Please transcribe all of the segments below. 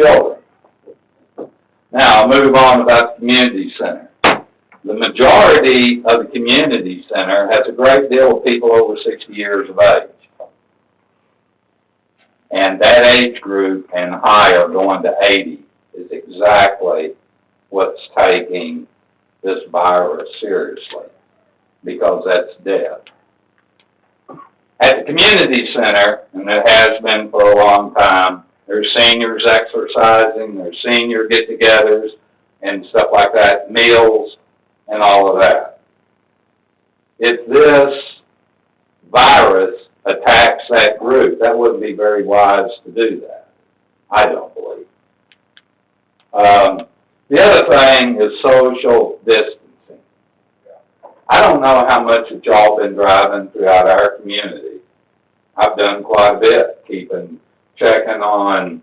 children. Now, I'll move on about the community center. The majority of the community center has a great deal of people over 60 years of age. And that age group and higher, going to 80, is exactly what's taking this virus seriously, because that's death. At the community center, and it has been for a long time, there's seniors exercising, there's senior get-togethers and stuff like that, meals and all of that. If this virus attacks that group, that wouldn't be very wise to do that, I don't believe. The other thing is social distancing. I don't know how much that y'all been driving throughout our community. I've done quite a bit, checking on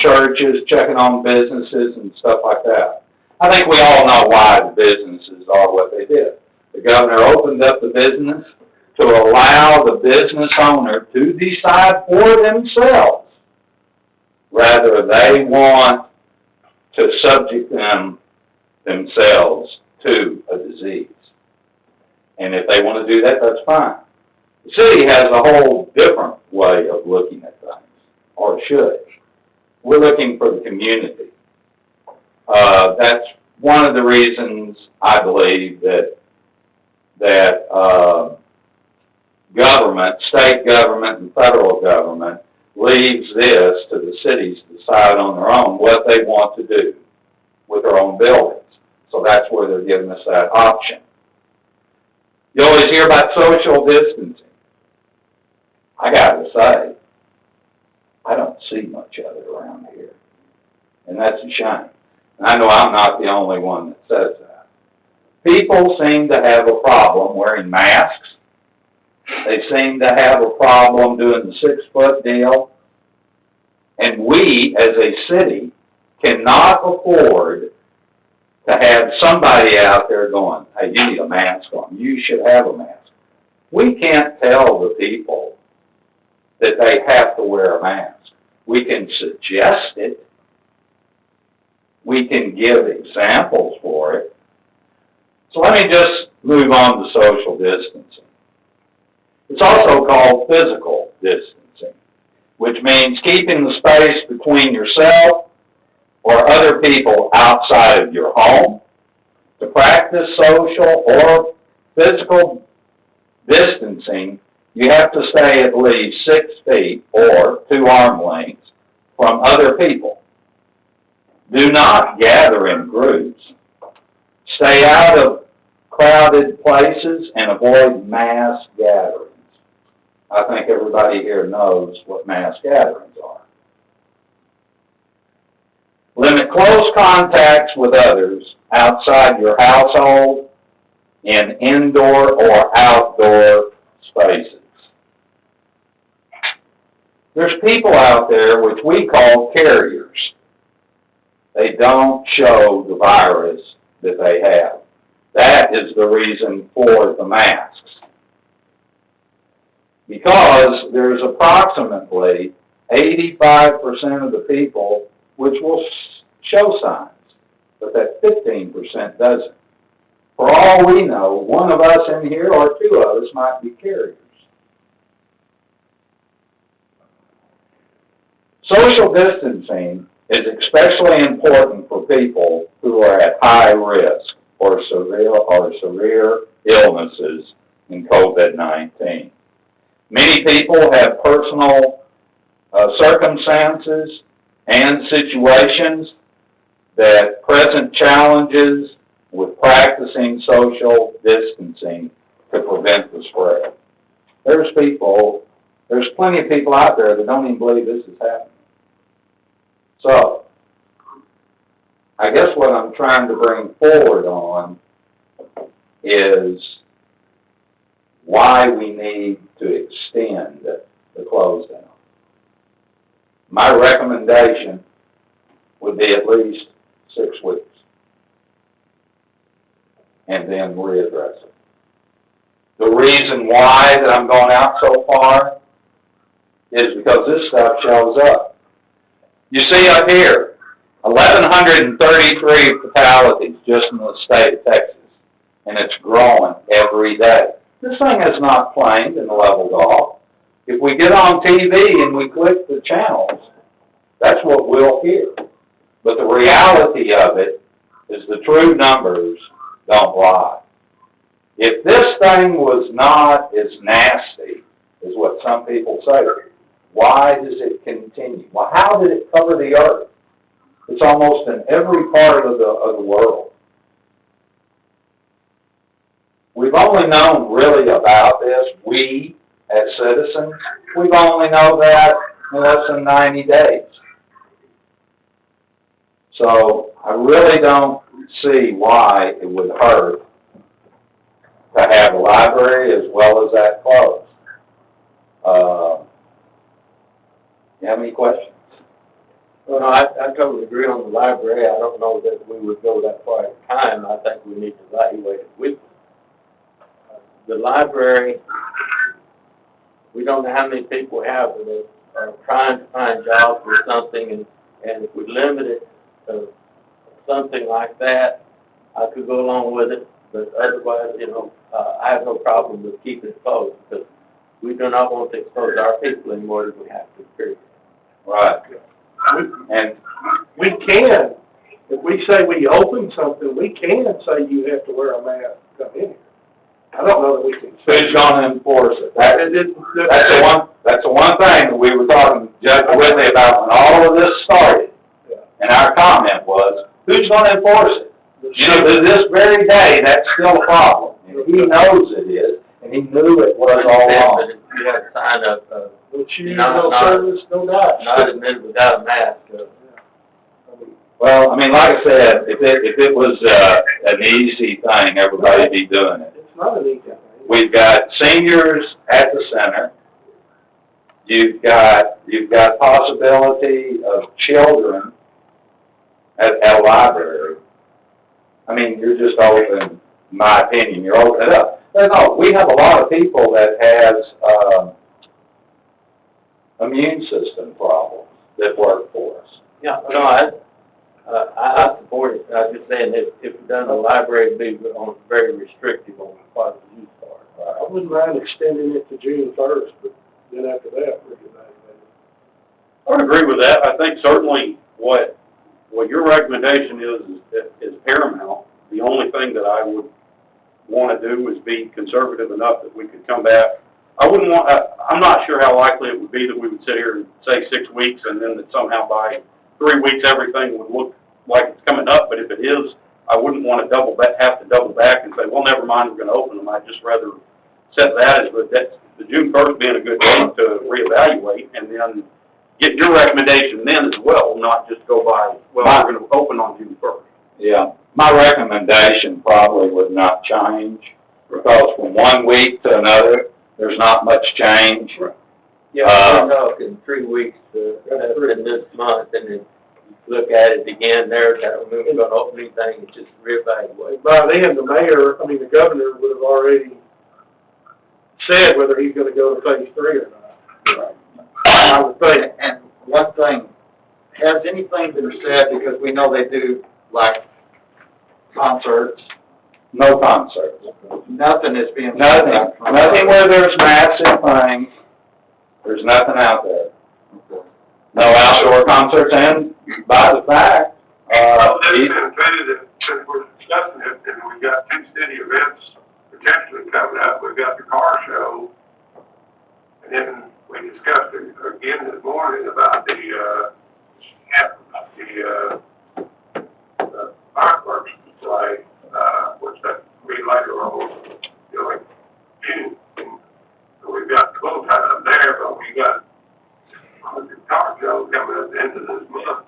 churches, checking on businesses and stuff like that. I think we all know why the businesses are what they did. The governor opened up the business to allow the business owner to decide for themselves whether they want to subject themselves to a disease. And if they want to do that, that's fine. The city has a whole different way of looking at things, or should. We're looking for the community. That's one of the reasons I believe that government, state government and federal government, leaves this to the cities to decide on their own what they want to do with their own buildings. So that's where they're giving us that option. You always hear about social distancing. I got to say, I don't see much of it around here. And that's a shame. And I know I'm not the only one that says that. People seem to have a problem wearing masks. They seem to have a problem doing the 6-foot deal. And we, as a city, cannot afford to have somebody out there going, hey, you need a mask on. You should have a mask. We can't tell the people that they have to wear a mask. We can suggest it. We can give examples for it. So let me just move on to social distancing. It's also called physical distancing, which means keeping the space between yourself or other people outside of your home. To practice social or physical distancing, you have to stay at least 6 feet or 2 arm lengths from other people. Do not gather in groups. Stay out of crowded places and avoid mass gatherings. I think everybody here knows what mass gatherings are. Limit close contacts with others outside your household in indoor or outdoor spaces. There's people out there which we call carriers. They don't show the virus that they have. That is the reason for the masks. Because there's approximately 85% of the people which will show signs, but that 15% doesn't. For all we know, one of us in here or 2 of us might be carriers. Social distancing is especially important for people who are at high risk or severe illnesses in COVID-19. Many people have personal circumstances and situations that present challenges with practicing social distancing to prevent the spread. There's plenty of people out there that don't even believe this is happening. So, I guess what I'm trying to bring forward on is why we need to extend the close down. My recommendation would be at least 6 weeks, and then readdress it. The reason why that I'm going out so far is because this stuff shows up. You see up here, 1,133 fatalities just in the state of Texas, and it's growing every day. This thing is not claimed and leveled off. If we get on TV and we click the channels, that's what we'll hear. But the reality of it is the true numbers don't lie. If this thing was not as nasty as what some people say, why does it continue? Well, how did it cover the earth? It's almost in every part of the world. We've only known really about this, we as citizens, we've only known that in less than 90 days. So I really don't see why it would hurt to have a library as well as that closed. You have any questions? Well, I totally agree on the library. I don't know that we would go that far at a time. I think we need to evaluate it weekly. The library, we don't know how many people we have that are trying to find jobs or something, and if we limit it to something like that, I could go along with it, but otherwise, I have no problem with keeping it closed, because we do not want to expose our people any more than we have to, period. Right. And we can, if we say we open something, we can say you have to wear a mask to come in here. I don't know that we can. who's going to enforce it? That's the one thing that we were talking to Judge Whitley about when all of this started. Yeah. And our comment was, who's going to enforce it? To this very day, that's still a problem. And he knows it is, and he knew it was all along. You have to sign up, No shoes, no service, no dice. not admitted without a mask. Well, I mean, like I said, if it was an easy thing, everybody'd be doing it. It's not an easy thing. We've got seniors at the center. You've got possibility of children at a library. I mean, you're just open, in my opinion, you're opening it up. But no, we have a lot of people that has immune system problems that work for us. Yeah, no, I support it. I was just saying that if we've done the library, it'd be on very restrictive on the part of the youth part. I wouldn't mind extending it to June 1st, but then after that, we're getting out of it. I would agree with that. I think certainly what your recommendation is paramount. The only thing that I would want to do is be conservative enough that we could come back. I'm not sure how likely it would be that we would sit here and say 6 weeks and then that somehow by 3 weeks everything would look like it's coming up, but if it is, I wouldn't want to have to double back and say, well, never mind, we're going to open them. I'd just rather set that as the June 1st being a good date to reevaluate, and then get your recommendation then as well, not just go by, well, we're going to open on June 1st. Yeah, my recommendation probably would not change, because from 1 week to another, there's not much change. Yeah, we're talking 3 weeks in this month, and then look at it again there, that don't mean we're going to open anything, it's just reevaluate. By then, the governor would have already said whether he's gonna go to phase 3 or not. I would think. And one thing, has anything been said, because we know they do, like, concerts, No concerts. nothing is being said Nothing, about concerts. nothing where there's massive things. There's nothing out there. No outdoor concerts, and by the fact, Well, that's been vetted, since we're discussing it, and we got 2 city events potentially coming up. We've got the car show, and then we discussed it again this morning about the fireworks display, which that we later on, like June. So we've got a little time there, but we got the car show coming at the end of this month.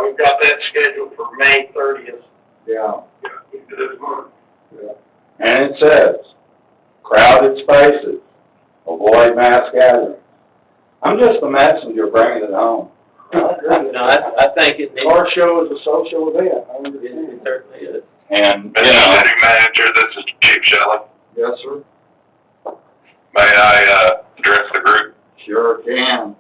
We've got that scheduled for May 30th. yeah, Into this month. and it says, crowded spaces, avoid mass gatherings. I'm just the messenger bringing it home. No, I think it needs, Our show is a social event, I understand. it certainly is. And, Mr. City Manager, this is Chief Shelley. Yes, sir. May I address the group? Sure can.